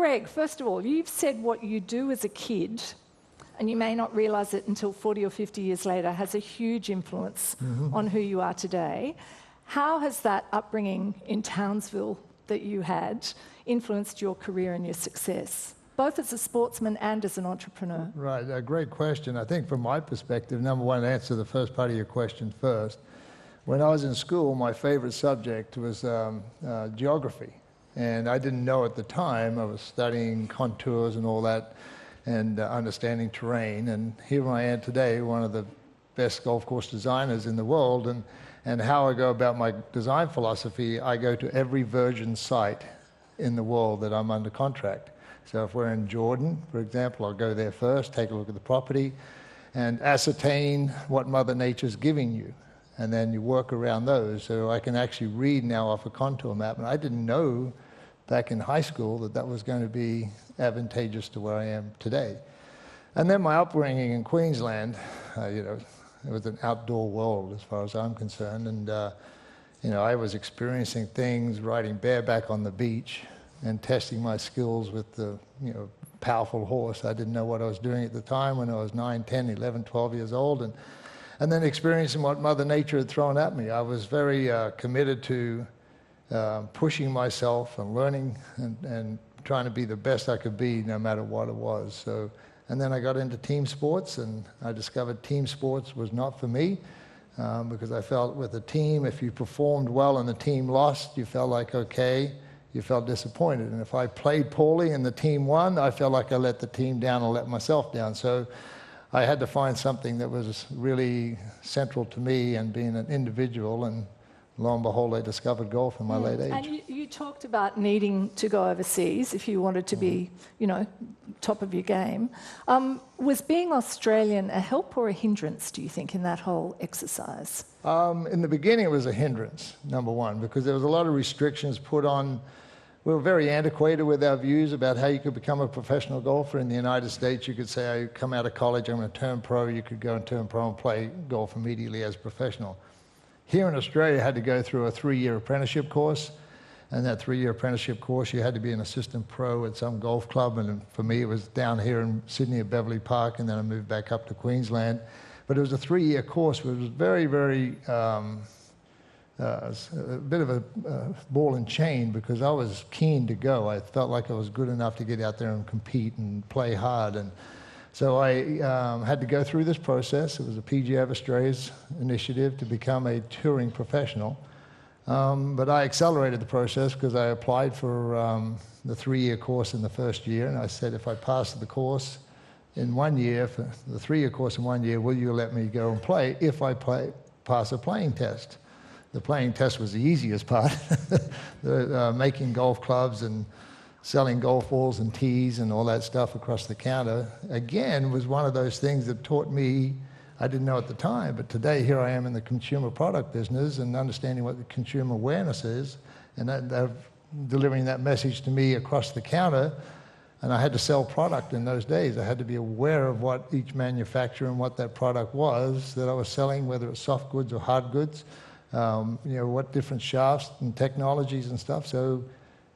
Greg, first of all, you've said what you do as a kid, and you may not realise it until 40 or 50 years later, has a huge influence on who you are today. How has that upbringing in Townsville that you had influenced your career and your success, both as a sportsman and as an entrepreneur? Right, a great question. I think from my perspective, number one, answer the first part of your question first. When I was in school, my favorite subject was geography. And I didn't know at the time. I was studying contours and all that and understanding terrain. And here I am today, one of the best golf course designers in the world. And how I go about my design philosophy, I go to every virgin site in the world that I'm under contract. So if we're in Jordan, for example, I'll go there first, take a look at the property, and ascertain what Mother Nature's giving you. And then you work around those. So I can actually read now off a contour map. And I didn't know back in high school that that was going to be advantageous to where I am today. And then my upbringing in Queensland, it was an outdoor world as far as I'm concerned. And, I was experiencing things, riding bareback on the beach and testing my skills with the, powerful horse. I didn't know what I was doing at the time when I was 9, 10, 11, 12 years old. And then experiencing what Mother Nature had thrown at me. I was very committed to pushing myself and learning and trying to be the best I could be no matter what it was. So, and then I got into team sports, and I discovered team sports was not for me because I felt with a team, if you performed well and the team lost, you felt like, okay, you felt disappointed. And if I played poorly and the team won, I felt like I let the team down and let myself down. So I had to find something that was really central to me and being an individual, and lo and behold, I discovered golf in my late age. And you talked about needing to go overseas if you wanted to be, top of your game. Was being Australian a help or a hindrance, do you think, in that whole exercise? In the beginning, it was a hindrance, number one, because there was a lot of restrictions put on. We were very antiquated with our views about how you could become a professional golfer. In the United States, you could say, I come out of college, I'm going to turn pro. You could go and turn pro and play golf immediately as a professional. Here in Australia, I had to go through a 3-year apprenticeship course. And that 3-year apprenticeship course, you had to be an assistant pro at some golf club. And for me, it was down here in Sydney at Beverley Park, and then I moved back up to Queensland. But it was a 3-year course, which was very, very a bit of a ball and chain, because I was keen to go. I felt like I was good enough to get out there and compete and play hard. And so I had to go through this process. It was a PGA of Australia's initiative to become a touring professional. But I accelerated the process because I applied for the 3-year course in the first year. And I said, if I pass the course in 1 year, for the 3-year course in 1 year, will you let me go and play if I pass a playing test? The playing test was the easiest part. Making golf clubs and selling golf balls and tees and all that stuff across the counter, again, was one of those things that taught me, I didn't know at the time, but today here I am in the consumer product business and understanding what the consumer awareness is, and delivering that message to me across the counter. And I had to sell product in those days. I had to be aware of what each manufacturer and what that product was that I was selling, whether it was soft goods or hard goods. What different shafts and technologies and stuff. So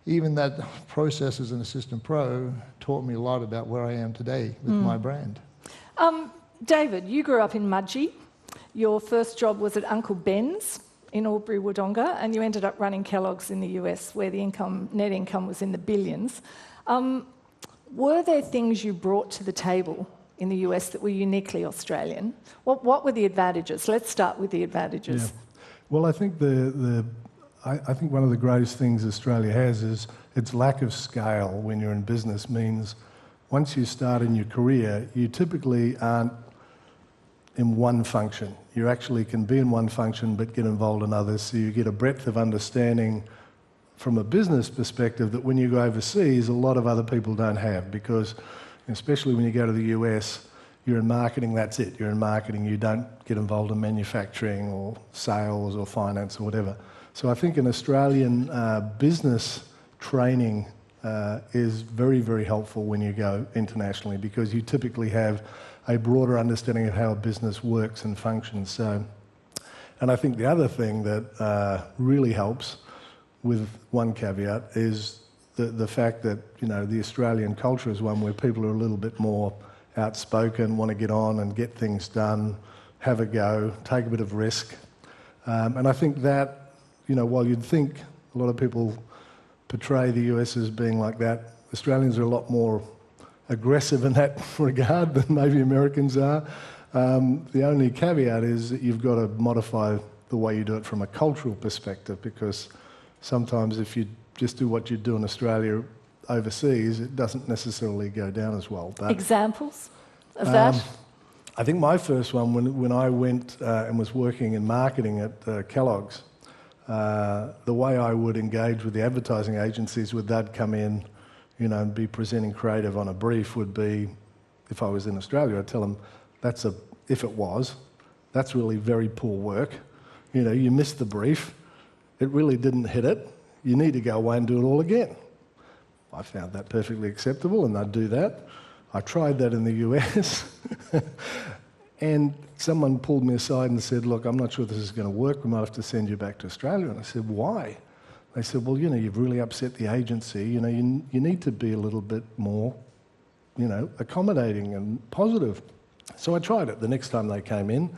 even that process as an assistant pro taught me a lot about where I am today with my brand. David, you grew up in Mudgee. Your first job was at Uncle Ben's in Albury Wodonga, and you ended up running Kellogg's in the US, where the net income was in the billions. Were there things you brought to the table in the US that were uniquely Australian? What were the advantages? Let's start with the advantages. Yeah. Well, I think I think one of the greatest things Australia has is its lack of scale when you're in business. Means once you start in your career, you typically aren't in one function. You actually can be in one function but get involved in others, so you get a breadth of understanding from a business perspective that when you go overseas, a lot of other people don't have, because especially when you go to the US, you're in marketing, that's it. You're in marketing, you don't get involved in manufacturing or sales or finance or whatever. So I think an Australian business training is very, very helpful when you go internationally, because you typically have a broader understanding of how a business works and functions. So, and I think the other thing that really helps, with one caveat, is the fact that, you know, the Australian culture is one where people are a little bit more outspoken, want to get on and get things done, have a go, take a bit of risk. And I think that, you know, while you'd think a lot of people portray the US as being like that, Australians are a lot more aggressive in that regard than maybe Americans are. The only caveat is that you've got to modify the way you do it from a cultural perspective, because sometimes if you just do what you do in Australia overseas, it doesn't necessarily go down as well. But, examples of that? I think my first one, when I went and was working in marketing at Kellogg's, the way I would engage with the advertising agencies would they'd come in, you know, and be presenting creative on a brief would be, if I was in Australia, I'd tell them, that's really very poor work. You know, you missed the brief. It really didn't hit it. You need to go away and do it all again. I found that perfectly acceptable, and I'd do that. I tried that in the US, and someone pulled me aside and said, look, I'm not sure this is going to work. We might have to send you back to Australia. And I said, why? They said, well, you know, you've really upset the agency. You know, you need to be a little bit more, you know, accommodating and positive. So I tried it. The next time they came in,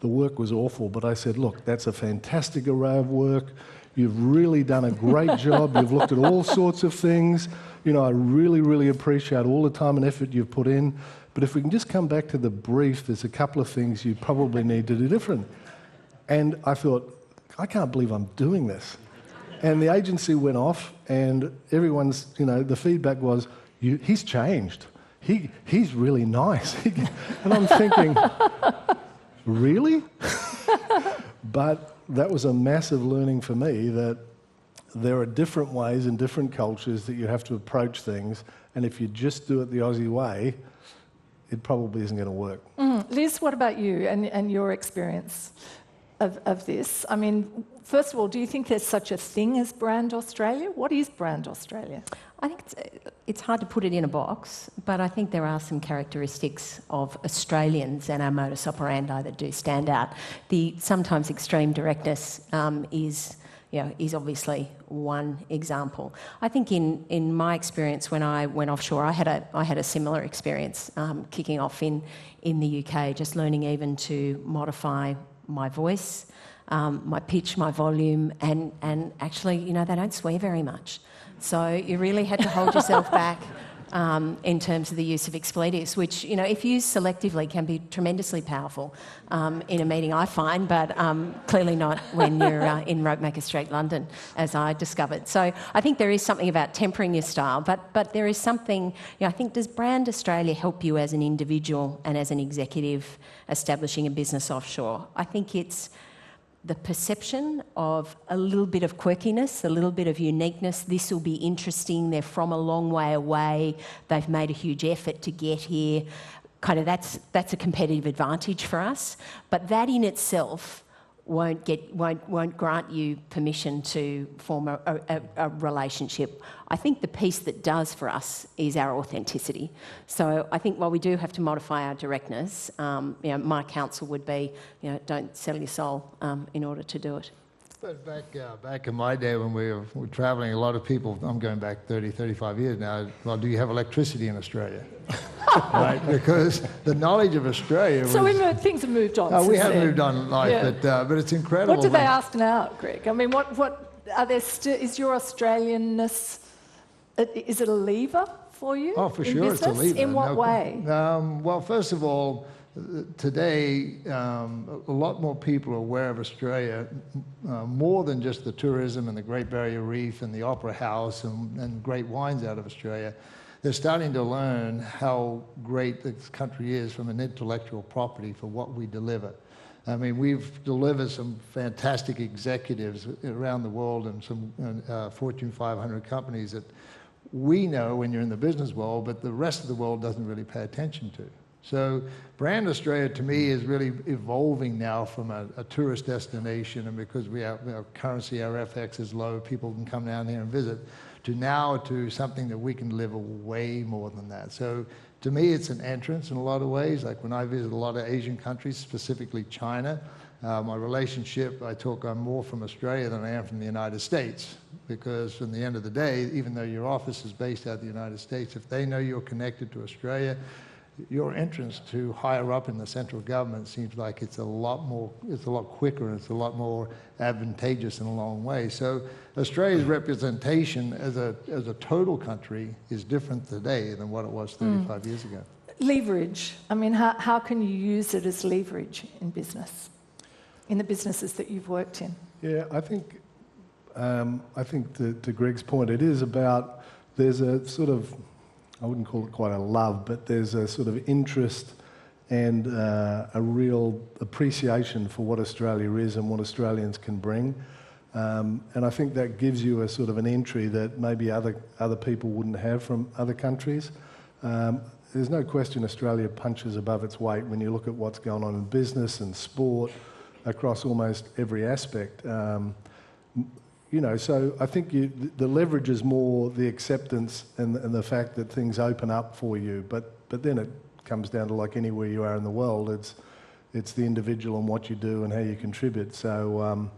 the work was awful, but I said, look, that's a fantastic array of work. You've really done a great job. You've looked at all sorts of things. You know, I really, really appreciate all the time and effort you've put in. But if we can just come back to the brief, there's a couple of things you probably need to do different. And I thought, I can't believe I'm doing this. And the agency went off, and everyone's, you know, the feedback was, he's changed. He's really nice. And I'm thinking, really? But that was a massive learning for me, that there are different ways in different cultures that you have to approach things, and if you just do it the Aussie way, it probably isn't going to work. Liz, what about you and your experience of this? I mean, first of all, do you think there's such a thing as Brand Australia? What is Brand Australia? I think it's hard to put it in a box, but I think there are some characteristics of Australians and our modus operandi that do stand out. The sometimes extreme directness is obviously one example. I think in my experience when I went offshore, I had a similar experience kicking off in the UK, just learning even to modify my voice, my pitch, my volume, and actually, you know, they don't swear very much. So you really had to hold yourself back in terms of the use of expletives, which, you know, if used selectively can be tremendously powerful in a meeting, I find, but clearly not when you're in Ropemaker Street, London, as I discovered. So I think there is something about tempering your style, but there is something, you know, I think, does Brand Australia help you as an individual and as an executive establishing a business offshore? I think it's the perception of a little bit of quirkiness, a little bit of uniqueness. This will be interesting. They're from a long way away. They've made a huge effort to get here. Kind of that's a competitive advantage for us. But that in itself won't grant you permission to form a relationship. I think the piece that does for us is our authenticity. So I think while we do have to modify our directness, you know, my counsel would be, you know, don't sell your soul in order to do it. But back in my day when we were travelling, a lot of people, I'm going back 30, 35 years now, well, do you have electricity in Australia? Right, because the knowledge of Australia was... So things have moved on. We have moved on in life, yeah. But it's incredible. What do they ask now, Greg? I mean, what are there is your Australianness, is it a lever for you? Oh, for in sure, business? it's a lever. In what way? Well, first of all, today, a lot more people are aware of Australia, more than just the tourism and the Great Barrier Reef and the Opera House and great wines out of Australia. They're starting to learn how great this country is from an intellectual property for what we deliver. I mean, we've delivered some fantastic executives around the world and some Fortune 500 companies that we know when you're in the business world, but the rest of the world doesn't really pay attention to. So Brand Australia, to me, is really evolving now from a tourist destination, and because our currency, our FX is low, people can come down here and visit, to something that we can deliver way more than that. So to me, it's an entrance in a lot of ways. Like when I visit a lot of Asian countries, specifically China, My relationship, I'm more from Australia than I am from the United States, because in the end of the day, even though your office is based out of the United States, if they know you're connected to Australia, your entrance to higher up in the central government seems like it's a lot quicker, and it's a lot more advantageous in a long way. So Australia's representation as a total country is different today than what it was 35 years ago. Leverage. I mean, how can you use it as leverage in business, in the businesses that you've worked in? Yeah, I think to Greg's point, it is about, there's a sort of, I wouldn't call it quite a love, but there's a sort of interest and a real appreciation for what Australia is and what Australians can bring. And I think that gives you a sort of an entry that maybe other people wouldn't have from other countries. There's no question Australia punches above its weight when you look at what's going on in business and sport across almost every aspect. So I think the leverage is more the acceptance and the fact that things open up for you. But then it comes down to, like anywhere you are in the world, it's the individual and what you do and how you contribute. So,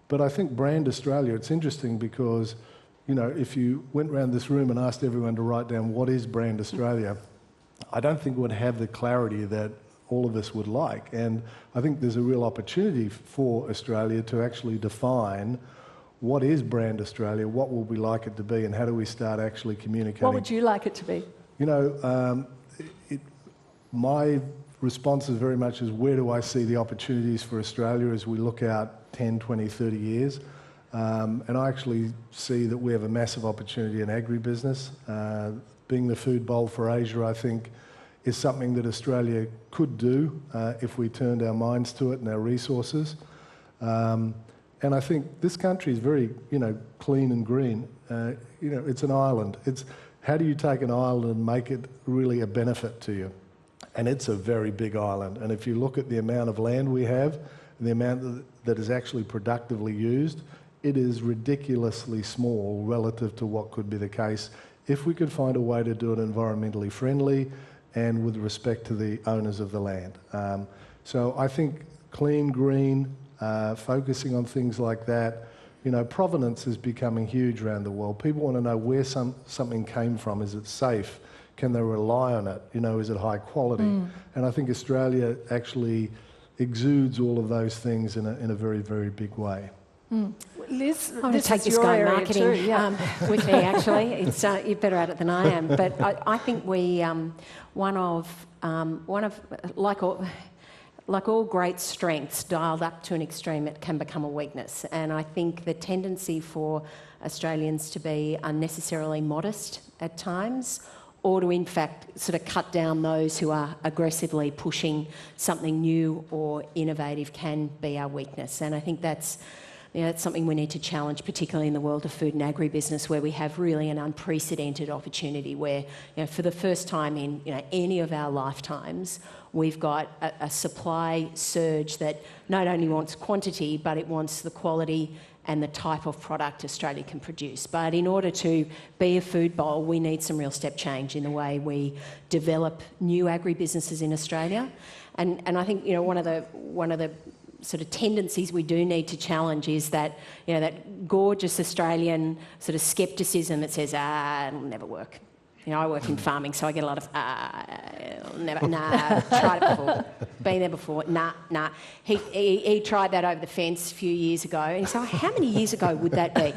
but I think Brand Australia, it's interesting because, if you went around this room and asked everyone to write down what is Brand Australia, I don't think it would have the clarity that all of us would like. And I think there's a real opportunity for Australia to actually define what is Brand Australia, what will we like it to be, and how do we start actually communicating? What would you like it to be? My response is very much where do I see the opportunities for Australia as we look out 10, 20, 30 years. And I actually see that we have a massive opportunity in agribusiness. Being the food bowl for Asia, I think, is something that Australia could do if we turned our minds to it and our resources. And I think this country is very, clean and green. It's an island. It's how do you take an island and make it really a benefit to you? And it's a very big island. And if you look at the amount of land we have, and the amount that is actually productively used, it is ridiculously small relative to what could be the case if we could find a way to do it environmentally friendly and with respect to the owners of the land. So I think clean, green, focusing on things like that. Provenance is becoming huge around the world. People want to know where something came from. Is it safe? Can they rely on it? Is it high quality? And I think Australia actually exudes all of those things in a very, very big way. Liz, I want to take this guy marketing with me, actually. It's, you're better at it than I am. But I think we, one of like all great strengths, dialed up to an extreme, it can become a weakness. And I think the tendency for Australians to be unnecessarily modest at times, or to in fact sort of cut down those who are aggressively pushing something new or innovative, can be our weakness. And I think that's something we need to challenge, particularly in the world of food and agribusiness, where we have really an unprecedented opportunity where, for the first time in any of our lifetimes, we've got a supply surge that not only wants quantity, but it wants the quality and the type of product Australia can produce. But in order to be a food bowl, we need some real step change in the way we develop new agribusinesses in Australia. And I think one of the sort of tendencies we do need to challenge is that that gorgeous Australian sort of scepticism that says it'll never work. I work in farming, so I get a lot of never, tried it before, been there before, nah. He tried that over the fence a few years ago, and he said, how many years ago would that be?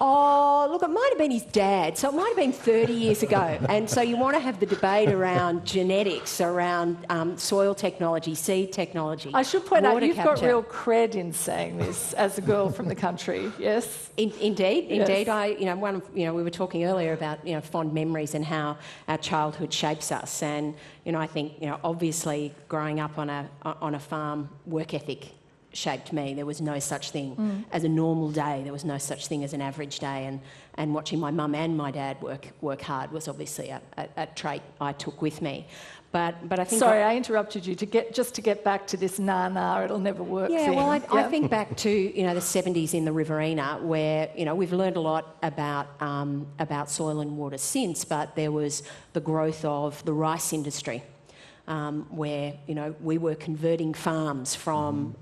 Oh, look, it might have been his dad, so it might have been 30 years ago. And so you want to have the debate around genetics, around soil technology, seed technology. I should point out, you've capture. got real cred in saying this as a girl from the country, yes? Indeed. Yes. We were talking earlier about fond memories and how our childhood shapes us. And I think obviously growing up on a farm, work ethic shaped me. There was no such thing as a normal day. There was no such thing as an average day. And watching my mum and my dad work hard was obviously a trait I took with me. But I think... Sorry, I interrupted you to get back to this it'll never work thing. Well, I think back to the 70s in the Riverina, where we've learned a lot about soil and water since, but there was the growth of the rice industry. where, we were converting farms from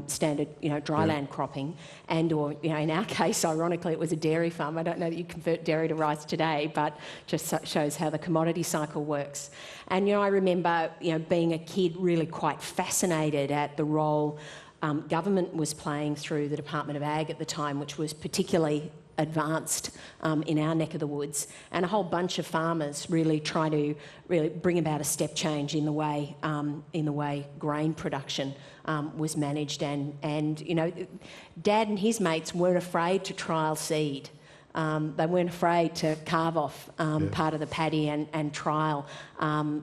standard, dryland cropping, and or, in our case, ironically, it was a dairy farm. I don't know that you convert dairy to rice today, but just shows how the commodity cycle works. And, I remember, being a kid really quite fascinated at the role government was playing through the Department of Ag at the time, which was particularly advanced in our neck of the woods, and a whole bunch of farmers really try to bring about a step change in the way grain production was managed, and Dad and his mates weren't afraid to trial seed. They weren't afraid to carve off part of the paddy and trial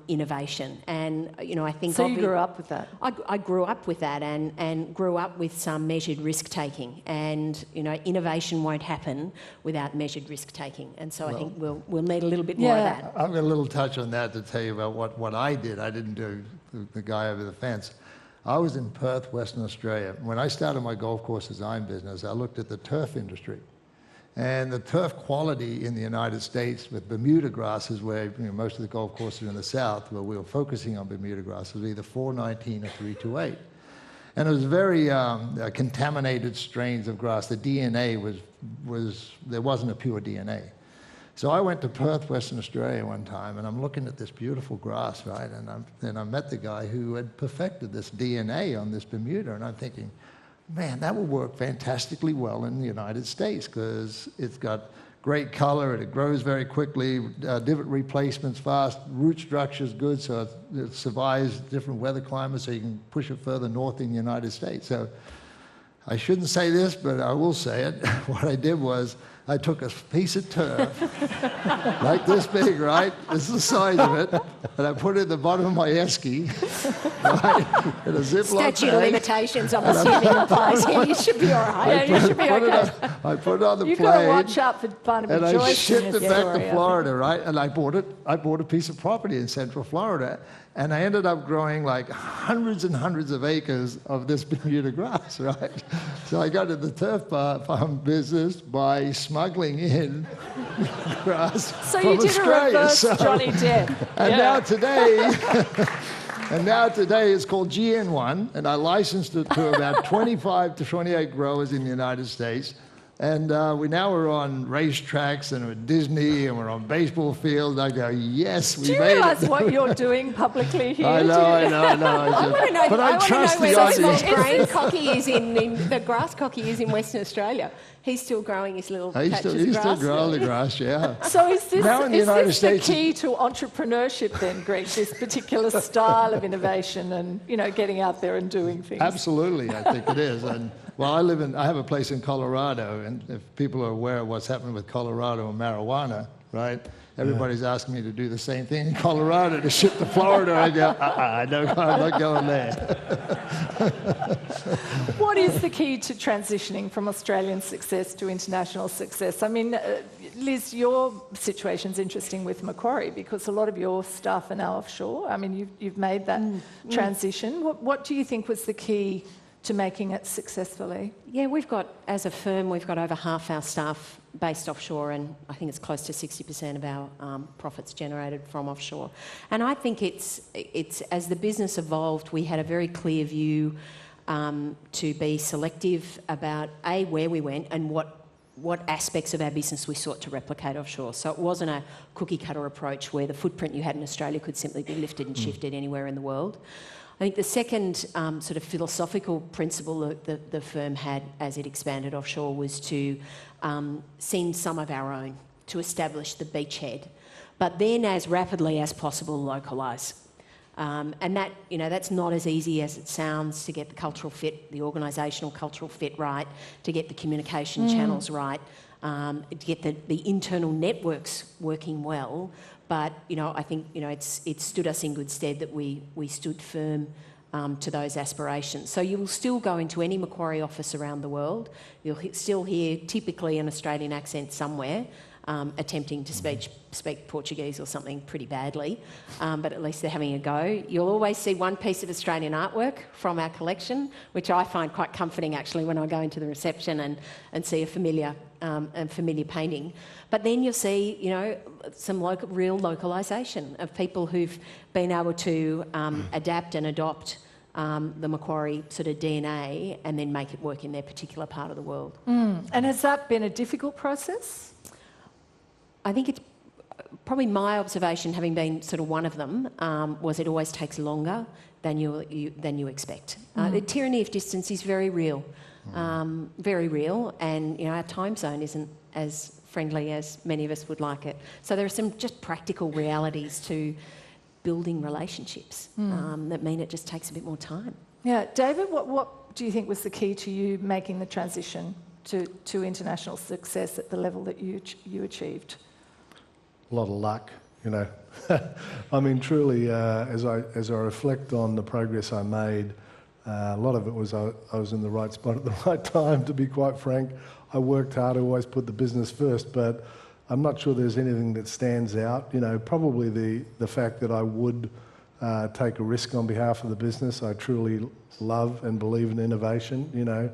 innovation. And, I think... So you grew up with that? I grew up with that and grew up with some measured risk-taking. And, innovation won't happen without measured risk-taking. And so I think we'll need a little bit more of that. I've got a little touch on that to tell you about what I did. I didn't do the guy over the fence. I was in Perth, Western Australia. When I started my golf course design business, I looked at the turf industry. And the turf quality in the United States with Bermuda grasses, where most of the golf courses are in the south, where we were focusing on Bermuda grasses, was either 419 or 328. And it was very contaminated strains of grass. The DNA there wasn't a pure DNA. So I went to Perth, Western Australia one time, and I'm looking at this beautiful grass, right? And I met the guy who had perfected this DNA on this Bermuda, and I'm thinking, man, that will work fantastically well in the United States because it's got great color and it grows very quickly, divot replacement's fast, root structure's good, so it survives different weather climates, so you can push it further north in the United States. So I shouldn't say this, but I will say it. What I did was I took a piece of turf, like this big, right? This is the size of it, and I put it at the bottom of my esky, right? In a Ziploc Statute of bag. limitations, I'm assuming, applies here. You should be all right. Yeah, you should be okay. I put it on the You've got to plane, watch out for Barnaby and I Joyce in shipped this it back story, to Florida, right? And I bought a piece of property in Central Florida, and I ended up growing like hundreds and hundreds of acres of this Bermuda grass, right? So I got into the turf farm business by smuggling in grass So from you did Australia. a reverse Johnny Depp. And Yeah. now today, it's called GN1, and I licensed it to about 25 to 28 growers in the United States. And we now are on racetracks and we're at Disney and we're on baseball fields. I go, yes, we Do you made realise it. what you're doing publicly here? I know. I want to know. But I trust where the this Aussies. grain cocky is in the grass cocky is in Western Australia. He's still growing his little patches of He's grass. still growing the grass, yeah. So is this, Now in the United the States- key to entrepreneurship then, Greg, this particular style of innovation and, getting out there and doing things? Absolutely, I think it is. And well, I have a place in Colorado, and if people are aware of what's happening with Colorado and marijuana, right? Everybody's asking me to do the same thing in Colorado to ship to Florida. I go, no, I'm not going there. What is the key to transitioning from Australian success to international success? I mean, Liz, your situation's interesting with Macquarie because a lot of your staff are now offshore. I mean, you've made that transition. What do you think was the key to making it successfully? Yeah, as a firm, we've got over half our staff based offshore, and I think it's close to 60% of our profits generated from offshore. And I think it's as the business evolved, we had a very clear view to be selective about where we went and what aspects of our business we sought to replicate offshore. So it wasn't a cookie-cutter approach where the footprint you had in Australia could simply be lifted and shifted anywhere in the world. I think the second sort of philosophical principle that the firm had as it expanded offshore was to send some of our own to establish the beachhead, but then as rapidly as possible localise. And that, that's not as easy as it sounds to get the cultural fit, the organisational cultural fit right, to get the communication channels right, to get the internal networks working well. But, I think, it stood us in good stead that we stood firm to those aspirations. So you will still go into any Macquarie office around the world. You'll still hear typically an Australian accent somewhere. attempting to speak Portuguese or something pretty badly, but at least they're having a go. You'll always see one piece of Australian artwork from our collection, which I find quite comforting actually when I go into the reception and see a familiar painting. But then you'll see, you know, some real localisation of people who've been able to adapt and adopt the Macquarie sort of DNA and then make it work in their particular part of the world. And has that been a difficult process? I think it's probably my observation, having been sort of one of them, was it always takes longer than you expect. The tyranny of distance is very real, and you know our time zone isn't as friendly as many of us would like it. So there are some just practical realities to building relationships that mean it just takes a bit more time. Yeah, David, what do you think was the key to you making the transition to international success at the level that you achieved? A lot of luck, you know. I mean, truly, as I reflect on the progress I made, a lot of it was I was in the right spot at the right time, to be quite frank. I worked hard, I always put the business first, but I'm not sure there's anything that stands out. You know, probably the fact that I would take a risk on behalf of the business. I truly love and believe in innovation, you know.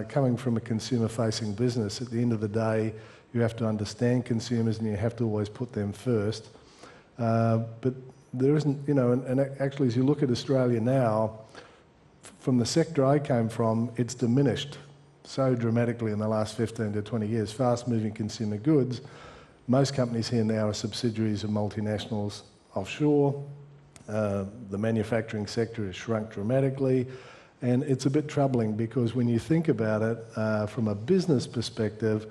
Coming from a consumer-facing business, at the end of the day, you have to understand consumers and you have to always put them first. But there isn't, you know, and actually as you look at Australia now, from the sector I came from, it's diminished so dramatically in the last 15 to 20 years. Fast-moving consumer goods, most companies here now are subsidiaries of multinationals offshore. The manufacturing sector has shrunk dramatically. And it's a bit troubling because when you think about it, from a business perspective,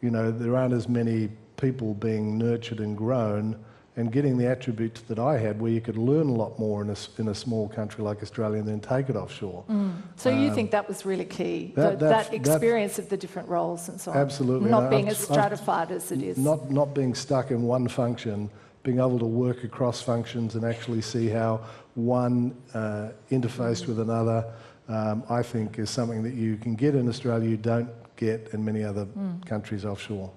you know, there aren't as many people being nurtured and grown and getting the attributes that I had, where you could learn a lot more in a small country like Australia and then take it offshore. So you think that was really key, that experience of the different roles and so on? Absolutely. Not being as stratified as it is. Not being stuck in one function, being able to work across functions and actually see how one interfaced with another, I think is something that you can get in Australia you don't get in many other countries offshore.